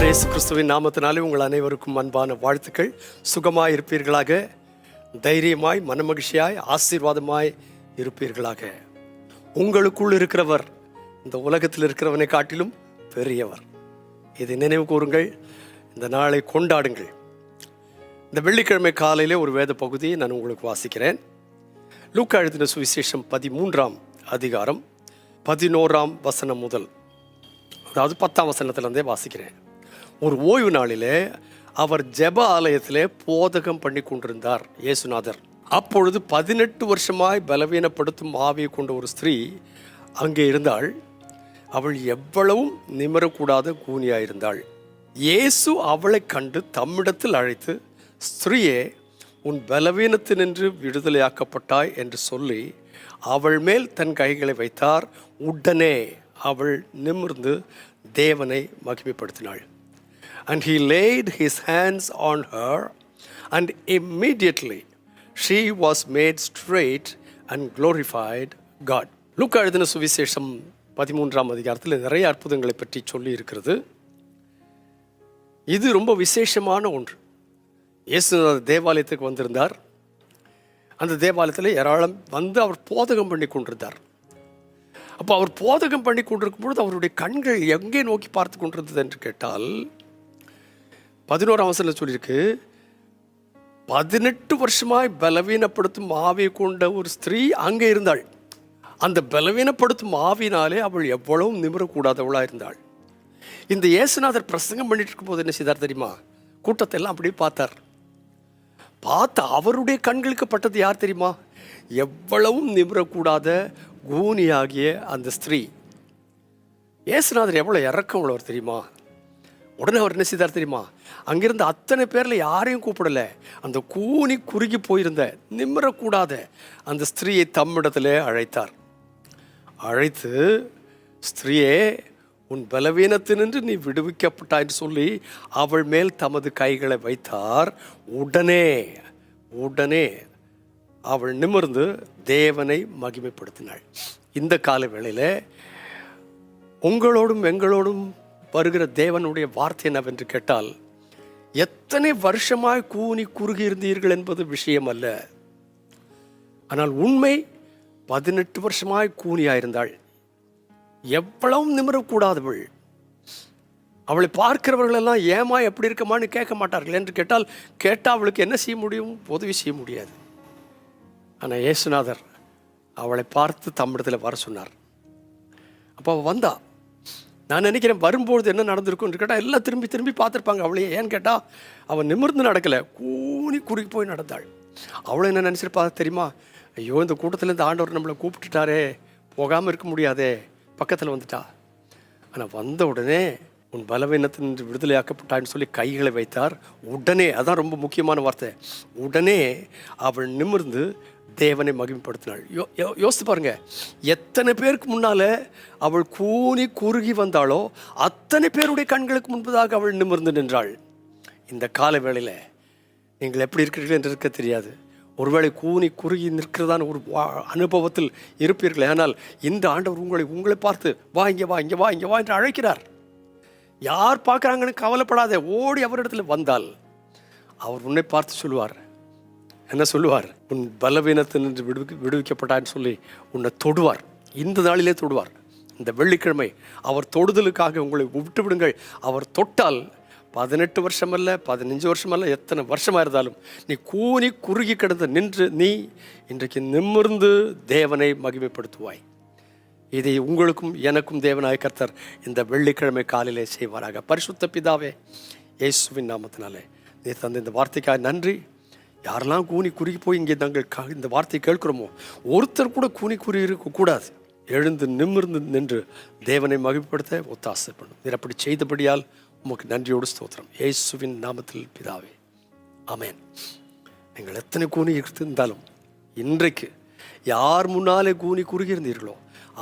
இயேசு கிறிஸ்துவின் நாமத்தினாலே உங்கள் அனைவருக்கும் அன்பான வாழ்த்துக்கள். சுகமாய் இருப்பீர்களாக, தைரியமாய், மனமகிழ்ச்சியாய், ஆசீர்வாதமாய் இருப்பீர்களாக. உங்களுக்குள் இருக்கிறவர் இந்த உலகத்தில் இருக்கிறவனை காட்டிலும் பெரியவர். இதை நினைவு கூறுங்கள், இந்த நாளை கொண்டாடுங்கள். இந்த வெள்ளிக்கிழமை காலையிலே ஒரு வேத பகுதியை நான் உங்களுக்கு வாசிக்கிறேன். லூக்கா எழுதின சுவிசேஷம் 13ஆம் அதிகாரம் 11ஆம் வசனம் முதல், அதாவது 10ஆம் வசனத்திலிருந்தே வாசிக்கிறேன். ஒரு ஓய்வு நாளிலே அவர் ஜெப ஆலயத்திலே போதகம் பண்ணி கொண்டிருந்தார் இயேசுநாதர். அப்பொழுது 18 வருஷமாய் பலவீனப்படுத்தும் ஆவியை கொண்ட ஒரு ஸ்திரீ அங்கே இருந்தாள். அவள் எவ்வளவும் நிமிரக்கூடாத கூனியாயிருந்தாள். இயேசு அவளை கண்டு தம்மிடத்தில் அழைத்து, ஸ்திரீயே, உன் பலவீனத்தினின்று விடுதலையாக்கப்பட்டாய் என்று சொல்லி அவள் மேல் தன் கைகளை வைத்தார். உடனே அவள் நிமிர்ந்து தேவனை மகிமைப்படுத்தினாள். And he laid his hands on her, and immediately she was made straight and glorified God. லூக்கா எழுதின சுவிசேஷம் 13ஆம் அதிகாரத்தில் நிறைய அற்புதங்களை பற்றி சொல்லி இருக்கிறது. இது ரொம்ப விசேஷமான ஒன்று. இயேசு தேவாலயத்துக்கு வந்திருந்தார். அந்த தேவாலயத்தில் ஏராளம் வந்து அவர் போதகம் பண்ணி கொண்டிருந்தார். அப்போ அவர் போதகம் பண்ணி கொண்டிருக்கும் பொழுது அவருடைய கண்கள் எங்கே நோக்கி பார்த்து கொண்டிருந்தது என்று கேட்டால், 11ஆம் வசனத்தில் சொல்லியிருக்கு, 18 வருஷமாய் பலவீனப்படுத்தும் ஆவியை கொண்ட ஒரு ஸ்திரீ அங்கே இருந்தாள். அந்த பலவீனப்படுத்தும் ஆவினாலே அவள் எவ்வளவும் நிமிரக்கூடாதவளாக இருந்தாள். இந்த இயேசுநாதர் பிரசங்கம் பண்ணிட்டு இருக்கும் போது என்ன செய்தார் தெரியுமா? கூட்டத்தை எல்லாம் அப்படியே பார்த்தார். பார்த்து அவருடைய கண்களுக்கு பட்டது யார் தெரியுமா? எவ்வளவும் நிமிரக்கூடாத கூனியாகிய அந்த ஸ்திரீ. இயேசுநாதர் எவ்வளோ இறக்கம் உள்ளவர் தெரியுமா? உடனே அவர் என்ன செய்தார் தெரியுமா? அங்கிருந்த அத்தனை பேரில் யாரையும் கூப்பிடலை. அந்த கூனி குறுகி போயிருந்த நிமிரக்கூடாத அந்த ஸ்திரீயை தம்மிடத்திலே அழைத்தார். அழைத்து, ஸ்திரீயே, உன் பலவீனத்தினின்று நீ விடுவிக்கப்பட்டாய் என்று சொல்லி அவள் மேல் தமது கைகளை வைத்தார். உடனே அவள் நிமிர்ந்து தேவனை மகிமைப்படுத்தினாள். இந்த கால வேளையில் உங்களோடும் எங்களோடும் வருகிற தேவனுடைய வார்த்தை என்னவென்று கேட்டால், எத்தனை வருஷமாய் கூனி குறுகி இருந்தீர்கள் என்பது விஷயம் அல்ல. ஆனால் உண்மை 18 வருஷமாய் கூனியாயிருந்தாள். எவ்வளவும் நிமிரக்கூடாதவள். அவளை பார்க்கிறவர்களெல்லாம் ஏமா எப்படி இருக்கமான்னு கேட்க மாட்டார்கள் என்று கேட்டால் அவளுக்கு என்ன செய்ய முடியும்? உதவி செய்ய முடியாது. ஆனால் இயேசுநாதர் அவளை பார்த்து தம்மிடத்தில் வர சொன்னார். அப்போ அவள் வந்தா. நான் நினைக்கிறேன் வரும்பொழுது என்ன நடந்திருக்குன்னு கேட்டால் எல்லாம் திரும்பி பார்த்துருப்பாங்க அவளையே. ஏன்னு கேட்டால் அவன் நிமிர்ந்து நடக்கலை, கூனி குறுகி போய் நடந்தாள். அவளை என்ன நினச்சிருப்பா தெரியுமா? ஐயோ, இந்த கூட்டத்தில் இந்த ஆண்டவர் நம்மளை கூப்பிட்டுட்டாரே, போகாமல் இருக்க முடியாதே, பக்கத்தில் வந்துட்டா. ஆனால் வந்த உடனே உன் பலவீனத்தின் விடுதலையாக்கப்பட்டான்னு சொல்லி கைகளை வைத்தார். உடனே, அதான் ரொம்ப முக்கியமான வார்த்தை, உடனே அவள் நிமிர்ந்து தேவனை மகிமைப்படுத்தினாள். யோசித்து பாருங்க, எத்தனை பேருக்கு முன்னால அவள் கூனி குறுகி வந்தாளோ அத்தனை பேருடைய கண்களுக்கு முன்பதாக அவள் நிமிர்ந்து நின்றாள். இந்த கால வேளையில் நீங்கள் எப்படி இருக்கிறீர்கள் என்று இருக்க தெரியாது. ஒருவேளை கூனி குறுகி நிற்கிறதான ஒரு அனுபவத்தில் இருப்பீர்கள். ஆனால் இந்த ஆண்டவர் உங்களை பார்த்து வா இங்கே வா என்று அழைக்கிறார். யார் பார்க்குறாங்கன்னு கவலைப்படாத, ஓடி அவரிடத்தில் வந்தால் அவர் உன்னை பார்த்து சொல்லுவார். என்ன சொல்லுவார்? உன் பலவீனத்தினின்று விடுவிக்கப்பட்டான்னு சொல்லி உன்னை தொடுவார். இந்த நாளிலே தொடுவார். இந்த வெள்ளிக்கிழமை அவர் தொடுதலுக்காக உங்களை விட்டு விடுங்கள். அவர் தொட்டால் 18 வருஷம் அல்ல, 15 வருஷம் அல்ல, எத்தனை வருஷமாக இருந்தாலும் நீ கூனி குறுகி கிடந்து நின்று நீ இன்றைக்கு நிமிர்ந்து தேவனை மகிமைப்படுத்துவாய். இதை உங்களுக்கும் எனக்கும் தேவனாய கர்த்தர் இந்த வெள்ளிக்கிழமை காலையிலே செய்வாராக. பரிசுத்த பிதாவே, இயேசுவின் நாமத்தினாலே நீ தந்த இந்த வார்த்தைக்காக நன்றி. யாரெல்லாம் கூனி குறுகி போய் இங்கே நாங்கள் இந்த வார்த்தையை கேட்கிறோமோ ஒருத்தர் கூட கூனி குறுகி இருக்கக்கூடாது. எழுந்து நிமிர்ந்து நின்று தேவனை மகிமைப்படுத்த ஒத்தாசை பண்ணும். நீர் அப்படி செய்தபடியால் உமக்கு நன்றியோடு ஸ்தோத்திரம். இயேசுவின் நாமத்தில் பிதாவே, ஆமென். நீங்கள் எத்தனை கூனி இருந்தாலும் இன்றைக்கு யார் முன்னாலே கூனி குறுகி இருந்தீர்களோ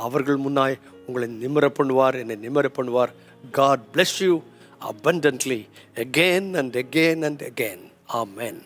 அவர்கள் முன்னாய் உங்களை நிமிர பண்ணுவார், என்னை நிமிர பண்ணுவார். God bless you abundantly again and again and again. Amen.